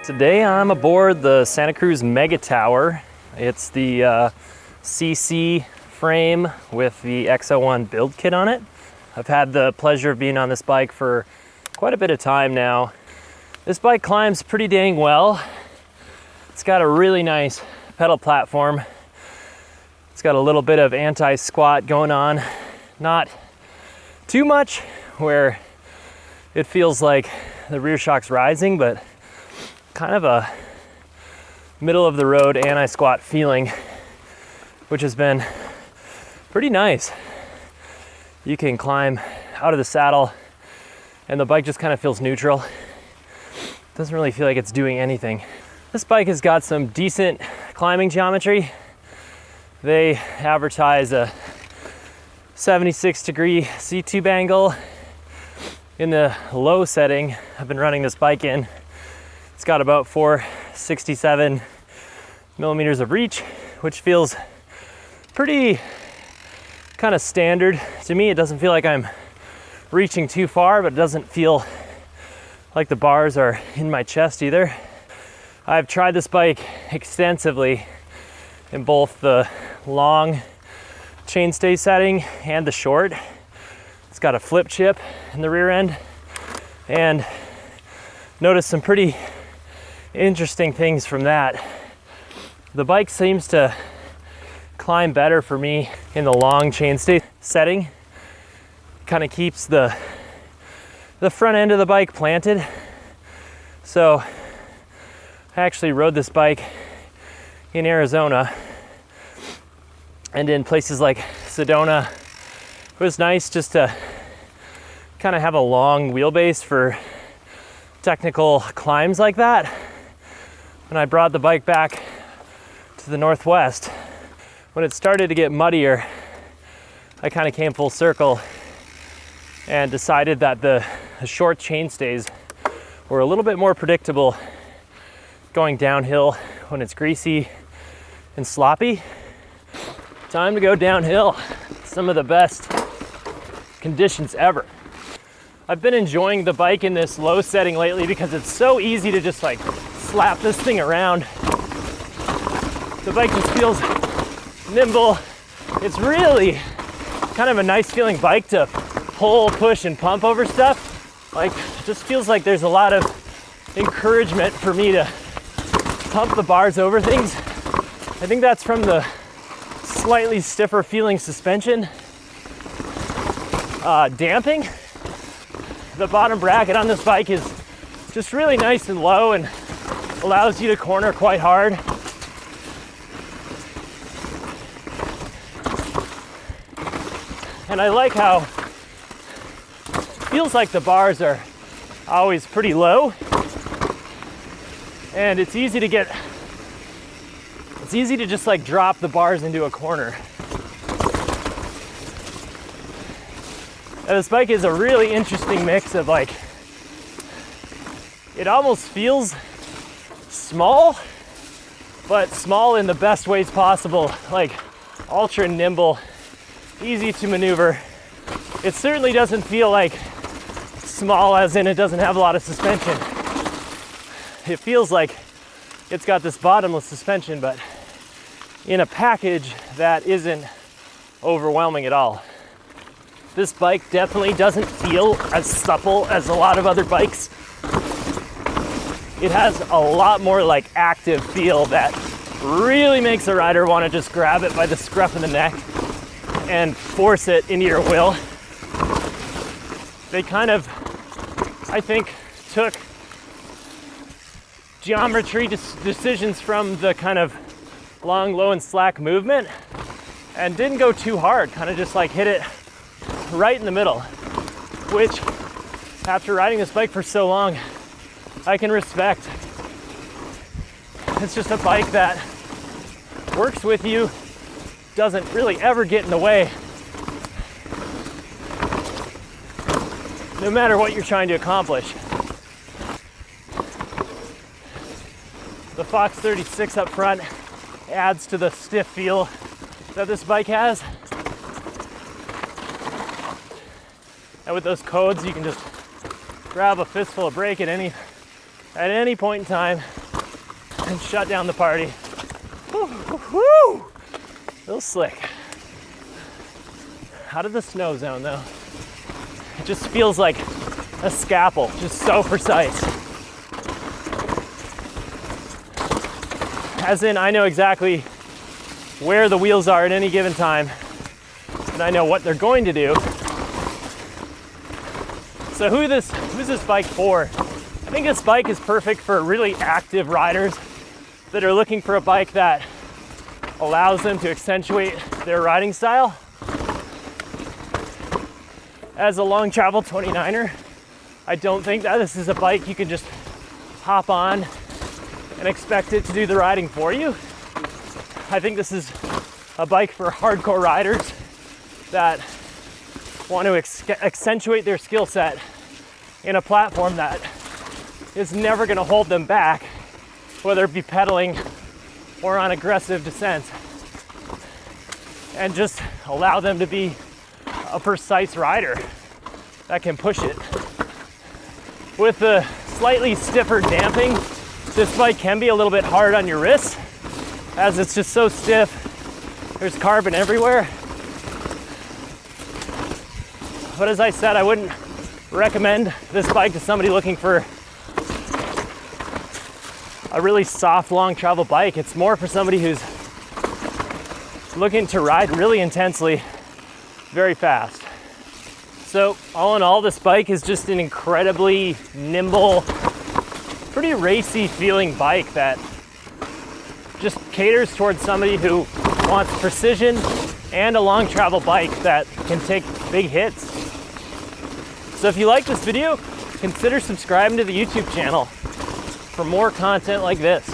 Today I'm aboard the Santa Cruz Megatower. It's the CC frame with the XO1 build kit on it. I've had the pleasure of being on this bike for quite a bit of time now. This bike climbs pretty dang well. It's got a really nice pedal platform. It's got a little bit of anti-squat going on. Not too much where it feels like the rear shock's rising, but kind of a middle of the road anti-squat feeling, which has been pretty nice. You can climb out of the saddle and the bike just kind of feels neutral. Doesn't really feel like it's doing anything. This bike has got some decent climbing geometry. They advertise a 76-degree C-tube angle. In the low setting I've been running this bike in, it's got about 467 millimeters of reach, which feels pretty kind of standard to me. It doesn't feel like I'm reaching too far, but it doesn't feel like the bars are in my chest either. I've tried this bike extensively in both the long chainstay setting and the short. It's got a flip chip in the rear end, and noticed some pretty interesting things from that. The bike seems to climb better for me in the long chainstay setting. Kind of keeps the front end of the bike planted. So I actually rode this bike in Arizona and in places like Sedona. It was nice just to kind of have a long wheelbase for technical climbs like that. When I brought the bike back to the Northwest, when it started to get muddier, I kind of came full circle and decided that the short chainstays were a little bit more predictable going downhill when it's greasy and sloppy. Time to go downhill. Some of the best conditions ever. I've been enjoying the bike in this low setting lately because it's so easy to just like slap this thing around. The bike just feels nimble. It's really kind of a nice feeling bike to pull, push, and pump over stuff. Like, it just feels like there's a lot of encouragement for me to pump the bars over things. I think that's from the slightly stiffer feeling suspension. Damping. The bottom bracket on this bike is just really nice and low and allows you to corner quite hard. And I like how it feels like the bars are always pretty low, and it's easy to just like drop the bars into a corner. And this bike is a really interesting mix of like, it almost feels small, but small in the best ways possible, like ultra nimble, easy to maneuver. It certainly doesn't feel like small as in it doesn't have a lot of suspension. It feels like it's got this bottomless suspension, but in a package that isn't overwhelming at all. This bike definitely doesn't feel as supple as a lot of other bikes. It has a lot more like active feel that really makes a rider want to just grab it by the scruff of the neck and force it into your will. They kind of, I think, took geometry decisions from the kind of long, low, and slack movement and didn't go too hard, kind of just like hit it right in the middle, which after riding this bike for so long, I can respect. It's just a bike that works with you, doesn't really ever get in the way, no matter what you're trying to accomplish. The Fox 36 up front adds to the stiff feel that this bike has. And with those codes, you can just grab a fistful of brake at any at any point in time and shut down the party. Woo, woo, woo. A little slick. Out of the snow zone though. It just feels like a scalpel, just so precise. As in, I know exactly where the wheels are at any given time, and I know what they're going to do. So who's this bike for? I think this bike is perfect for really active riders that are looking for a bike that allows them to accentuate their riding style. As a long travel 29er, I don't think that this is a bike you can just hop on and expect it to do the riding for you. I think this is a bike for hardcore riders that want to accentuate their skill set in a platform that is never going to hold them back, whether it be pedaling or on aggressive descents, and just allow them to be a precise rider that can push it. With the slightly stiffer damping, this bike can be a little bit hard on your wrists, as it's just so stiff. There's carbon everywhere. But as I said, I wouldn't recommend this bike to somebody looking for a really soft, long travel bike. It's more for somebody who's looking to ride really intensely, very fast. So all in all, this bike is just an incredibly nimble, pretty racy feeling bike that just caters towards somebody who wants precision and a long travel bike that can take big hits. So if you like this video, consider subscribing to the YouTube channel for more content like this.